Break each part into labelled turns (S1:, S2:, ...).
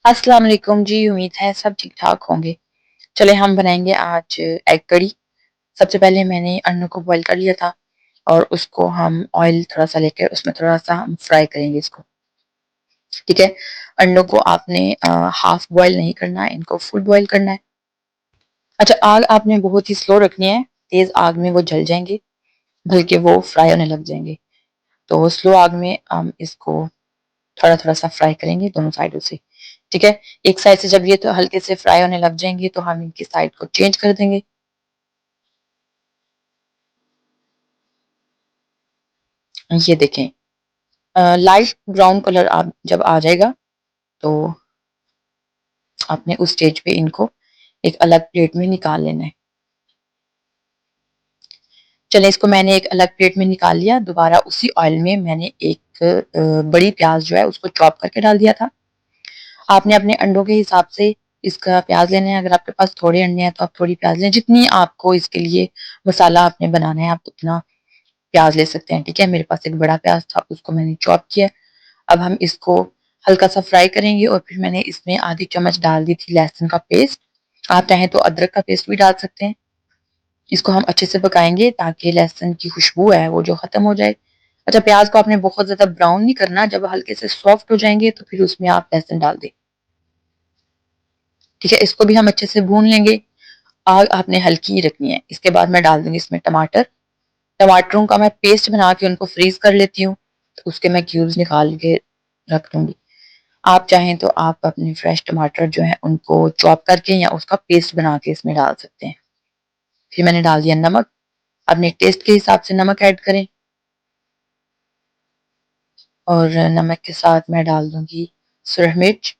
S1: अस्सलाम वालेकुम जी। उम्मीद है सब ठीक ठाक होंगे। चले हम बनाएंगे आज एग कड़ी। सबसे पहले मैंने अंडों को बॉईल कर लिया था और उसको हम ऑयल थोड़ा सा लेकर उसमें थोड़ा सा हम फ्राई करेंगे इसको। ठीक है, अंडों को आपने हाफ बॉईल नहीं करना है, इनको फुल बॉईल करना है। अच्छा, आग आपने बहुत ही स्लो रखनी है, तेज आग में वो जल जाएंगे बल्कि वो फ्राई होने लग जाएंगे। तो स्लो आग में हम इसको थोड़ा थोड़ा सा फ्राई करेंगे दोनों साइडों से। ठीक है, एक साइड से जब ये तो हल्के से फ्राई होने लग जाएंगे तो हम इनकी साइड को चेंज कर देंगे। ये देखें, लाइट ब्राउन कलर आप जब आ जाएगा तो आपने उस स्टेज पे इनको एक अलग प्लेट में निकाल लेना है। चले, इसको मैंने एक अलग प्लेट में निकाल लिया। दोबारा उसी ऑयल में मैंने एक बड़ी प्याज जो है उसको चॉप करके डाल दिया था। आपने अपने अंडों के हिसाब से इसका प्याज लेना है। अगर आपके पास थोड़े अंडे हैं तो आप थोड़ी प्याज लें, जितनी आपको इसके लिए मसाला आपने बनाना है आप उतना प्याज ले सकते हैं। ठीक है, मेरे पास एक बड़ा प्याज था, उसको मैंने चॉप किया। अब हम इसको हल्का सा फ्राई करेंगे और फिर मैंने इसमें आधी चम्मच डाल दी थी लहसुन का पेस्ट। आप चाहें तो अदरक का पेस्ट भी डाल सकते हैं। इसको हम अच्छे से पकाएंगे ताकि लहसुन की खुशबू है वो जो खत्म हो जाए। अच्छा, प्याज को आपने बहुत ज्यादा ब्राउन नहीं करना, जब हल्के से सॉफ्ट हो जाएंगे तो फिर उसमें आप लहसुन डाल दें। ठीक है, इसको भी हम अच्छे से भून लेंगे। आग आपने हल्की ही रखनी है। इसके बाद मैं डाल दूंगी इसमें टमाटर। टमाटरों का मैं पेस्ट बना के उनको फ्रीज कर लेती हूँ, तो उसके मैं क्यूब्स निकाल के रख दूंगी। आप चाहें तो आप अपने फ्रेश टमाटर जो है उनको चॉप करके या उसका पेस्ट बना के इसमें डाल सकते हैं। फिर मैंने डाल दिया नमक। अपने टेस्ट के हिसाब से नमक ऐड करें और नमक के साथ मैं डाल दूंगी सुरख मिर्च।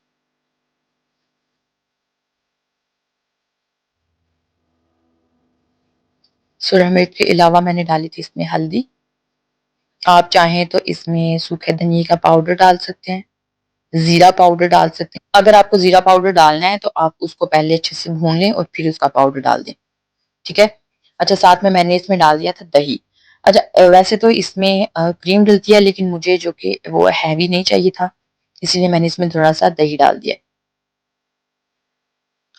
S1: सुरख मिर्च के अलावा मैंने डाली थी इसमें हल्दी। आप चाहें तो इसमें सूखे धनिए का पाउडर डाल सकते हैं, जीरा पाउडर डाल सकते हैं। अगर आपको जीरा पाउडर डालना है तो आप उसको पहले अच्छे से भून लें और फिर उसका पाउडर डाल दें। ठीक है। अच्छा, साथ में मैंने इसमें डाल दिया था दही। अच्छा, वैसे तो इसमें क्रीम डलती है लेकिन मुझे जो कि वो हैवी नहीं चाहिए था, इसीलिए मैंने इसमें थोड़ा सा दही डाल दिया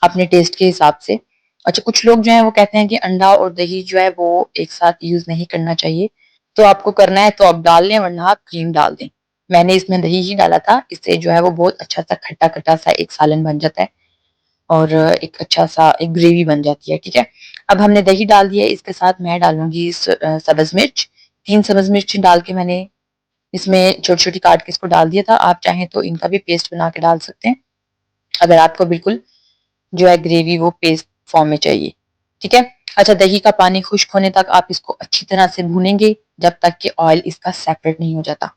S1: अपने टेस्ट के हिसाब से। अच्छा, कुछ लोग जो है वो कहते हैं कि अंडा और दही जो है वो एक साथ यूज नहीं करना चाहिए। तो आपको करना है तो आप डाल लें, वरना आप क्रीम डाल दें। मैंने इसमें दही ही डाला था, इससे जो है वो बहुत अच्छा सा खट्टा खट्टा सा एक सालन बन जाता है और एक अच्छा सा एक ग्रेवी बन जाती है। ठीक है, अब हमने दही डाल दिया, इसके साथ मैं डालूंगी सब्ज मिर्च। 3 सब्ज मिर्च डाल के मैंने इसमें छोटी छोटी काट के इसको डाल दिया था। आप चाहें तो इनका भी पेस्ट बना के डाल सकते हैं, अगर आपको बिल्कुल जो है ग्रेवी वो पेस्ट फॉर्म में चाहिए। ठीक है। अच्छा, दही का पानी खुश्क होने तक आप इसको अच्छी तरह से भूनेंगे जब तक कि ऑयल इसका सेपरेट नहीं हो जाता।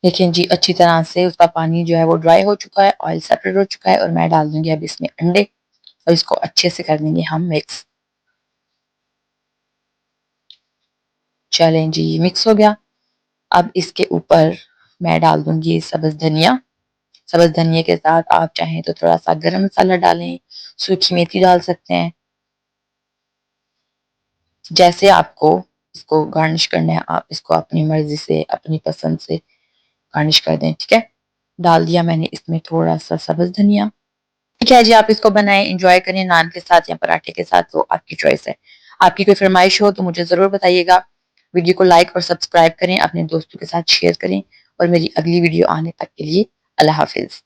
S1: देखिए जी, अच्छी तरह से उसका पानी जो है वो ड्राई हो चुका है, ऑयल सेपरेट हो चुका है और मैं डाल दूंगी अब इसमें अंडे और इसको अच्छे से कर देंगे हम मिक्स। चलें जी, मिक्स हो गया। अब इसके ऊपर मैं डाल दूंगी सब्ज धनिया। सब्ज धनिया के साथ आप चाहें तो थोड़ा सा गरम मसाला डालें, सूखी मेथी डाल सकते हैं। जैसे आपको इसको गार्निश करना है आप इसको अपनी मर्जी से अपनी पसंद से गार्निश कर दें। ठीक है, डाल दिया मैंने इसमें थोड़ा सा सब्ज धनिया। ठीक है जी, आप इसको बनाएं, एंजॉय करें नान के साथ या पराठे के साथ, वो आपकी चॉइस है। आपकी कोई फरमाइश हो तो मुझे ज़रूर बताइएगा। वीडियो को लाइक और सब्सक्राइब करें, अपने दोस्तों के साथ शेयर करें और मेरी अगली वीडियो आने तक के लिए अल्लाह हाफिज़।